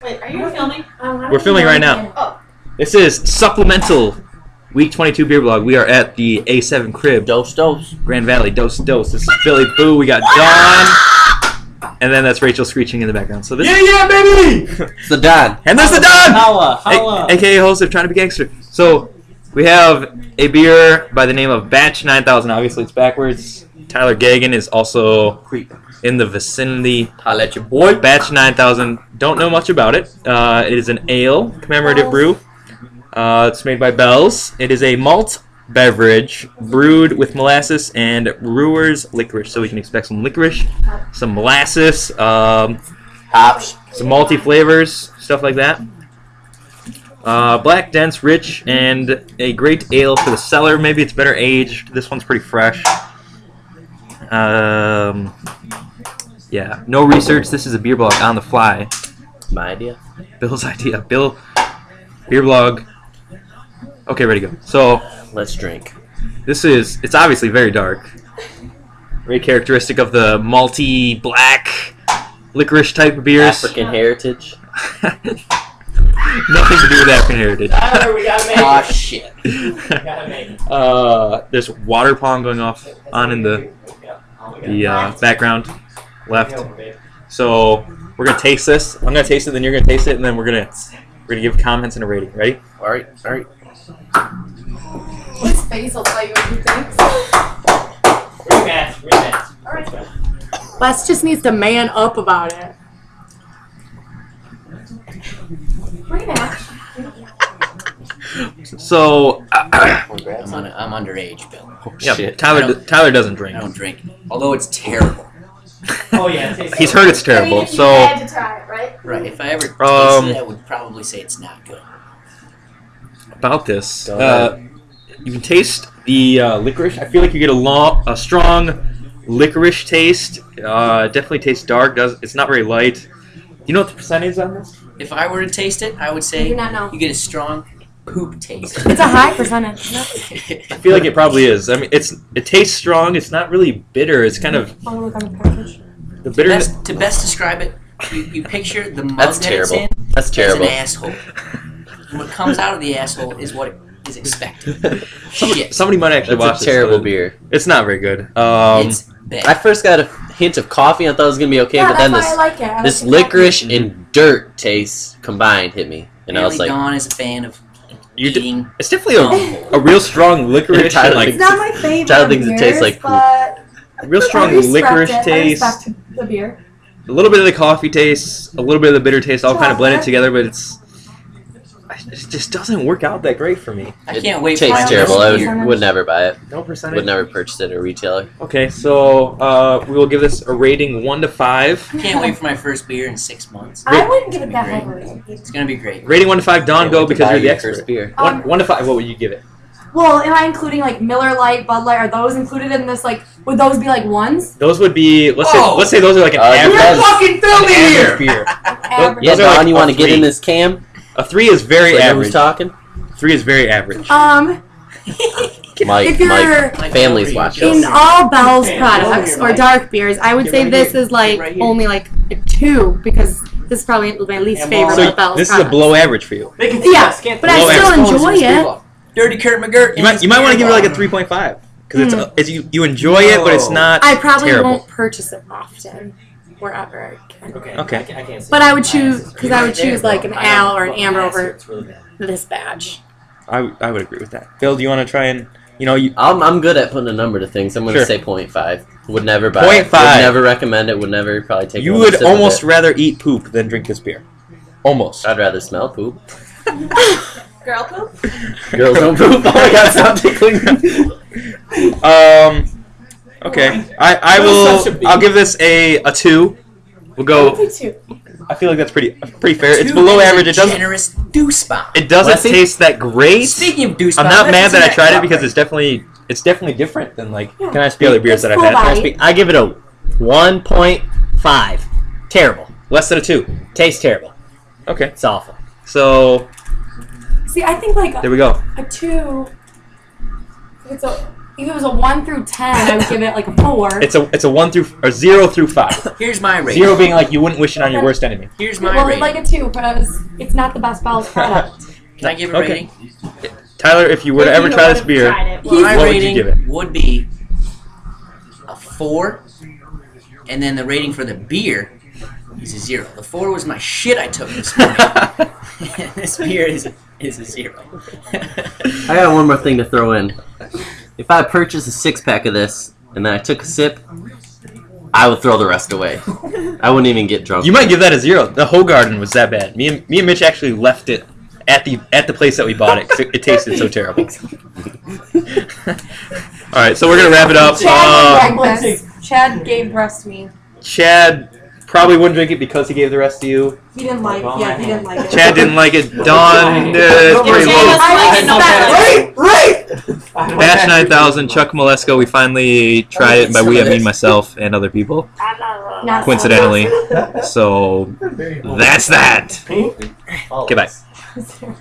Wait, are you filming? We're filming right now. Oh. This is supplemental week 22 beer blog. We are at the A7 crib. Dose. Grand Valley. Dose. This is Billy Boo. We got Don. And then that's Rachel screeching in the background. So this Yeah, baby! It's the Don. And there's the Don! Holla. AKA host of Trying to Be Gangster. So we have a beer by the name of Batch 9000. Obviously it's backwards. Tyler Gagan is also in the vicinity. Holla at your boy. Batch 9000. Don't know much about it. It is an ale commemorative brew. It's made by Bell's. It is a malt beverage brewed with molasses and brewer's licorice. So we can expect some licorice, some molasses, Hops. some malty flavors, stuff like that. Black, dense, rich, and a great ale for the cellar. Maybe it's better aged. This one's pretty fresh. Yeah, no research. This is a beer blog on the fly. My idea. Bill's idea. Bill, beer blog. Okay, ready to go. So Let's drink. it's obviously very dark. Very characteristic of the malty, black, licorice type of beers. African heritage. Nothing to do with African heritage. Tyler, we gotta make it. Oh shit. We gotta make it. There's water pong going off on in the background left. So we're gonna taste this. I'm gonna taste it, then you're gonna taste it, and then we're gonna give comments and a rating. Ready? All right. His face will tell you what he thinks. Rematch. Alright. Les just needs to man up about it. Rematch. So I'm underage, Bill. yeah, Shit. Tyler doesn't drink. I don't drink, although it's terrible. Oh yeah, it tastes He's good. heard it's terrible. You So had to try it, right? Right? If I ever tasted it, I would probably say it's not good. about this, Go ahead. you can taste the licorice. I feel like you get a strong licorice taste. Definitely tastes dark. It's not very light. You know what the percentage is on this? If I were to taste it, I would I say do not know. you get a strong poop taste. It's a high percentage. I feel like it probably is. I mean, it tastes strong. It's not really bitter. It's kind of Oh, look on the package. the bitterness. to best describe it, you picture the mug That's that it's terrible. in That's as terrible. an asshole. What comes out of the asshole is what is expected. Shit. Somebody might actually watch That's a this, terrible but beer. It's not very good. It's bad. I first got a hint of coffee. I thought it was gonna be okay, Yeah, but then that's why I this like it. I this like the coffee. licorice and dirt taste combined hit me, and I was Apparently like, Dawn is a fan of You d- eating. It's definitely a real strong licorice. Tyler and, like, It's not my favorite. Tyler thinks it beers, tastes like poop. but real strong I respect licorice it. I taste. respect the beer. A little bit of the coffee taste, a little bit of the bitter taste, all kind of blended Chocolate. together, but it just doesn't work out that great for me. I it can't wait for tastes my terrible. I first would, beer. would never buy it. No percentage. Would never purchase it at a retailer. Okay, so we will give this a rating 1 to 5. Can't wait for my first beer in 6 months. I wouldn't give it that Great. high rating. It's gonna be great. Rating 1 to 5. Don, Can't go wait to because buy you're the your expert. first beer. 1 to 5. What would you give it? Well, am I including like Miller Lite, Bud Light? Are those included in this? Like, would those be like ones? Those would be let's Oh. say those are like an average. We're fucking filming an here. average beer. Average. Yeah, Those are like Don, you a want to get 3. in this cam? A 3 is very Like, average. who's talking? 3 is very average. Mike, If you're My family's favorite. watching. in all Bell's Okay, products over or here, dark beers, I would Get say right this here. is like Get right here. only like a 2 because this is probably my least Yeah, favorite So of Bell's this is a products. below average for you. They can see Yeah, us, can't but they? I Below still average. enjoy it. Dirty Kurt McGirt. You might want to give it like a 3.5 because it's you enjoy it, but it's not I probably terrible. won't purchase it often, wherever I can. Okay. Okay. I can't see. But I would choose because I would Right there, choose like an bro. ale or an amber over It's really bad. this batch. I would agree with that. Phil, do you want to try and you I'm good at putting a number to things. I'm going to Sure. say 0.5. Would never buy it. 0.5. Would never recommend it. Would never probably take you one would sip of almost it. rather eat poop than drink this beer. Almost. I'd rather smell poop. Girl poop. Girls don't poop. Oh my god, stop tickling me. Okay. I That's such a will. big- I'll give this a 2. We'll go. I feel like that's pretty fair. It's below average. It doesn't. Generous deuce bomb. It doesn't Lefty? taste that great. Speaking of deuce I'm bomb, not let's mad that I do tried it cup because right it's definitely different than like Yeah. Can I the speak? other beers It's that I've full had. body. I give it a 1.5. Terrible. Less than a 2. Tastes terrible. Okay. It's awful. So See, I think like there we go. a 2. If it was a 1 through 10, I would give it like a 4. It's a 1 through or 0 through 5. Here's my rating. 0 being like you wouldn't wish it on your worst enemy. Here's my Well, rating. like a 2 because it's not the best Bell's product. Can I give a Okay. rating? Tyler, if you were to If ever you try this would've beer, tried it, My What would you rating give it? would be a 4, and then the rating for the beer is a 0. The 4 was my shit I took this morning. This beer is a 0. I got one more thing to throw in. If I purchased a 6-pack of this and then I took a sip, I would throw the rest away. I wouldn't even get drunk. you might give that a 0. The whole garden was that bad. Me and Mitch actually left it at the place that we bought it 'cause it tasted so terrible. All right, so we're gonna wrap it up. Chad would drink this. Chad gave the rest to me. Chad probably wouldn't drink it because he gave the rest to you. He didn't like. Yeah, he didn't like it. Chad didn't like it. Dawn, it's pretty Chad low. was like, no better. Batch 9000, Chuck Molesko. We finally tried it. By we, I mean myself and other people, Not coincidentally. So that's that. Okay, bye. so.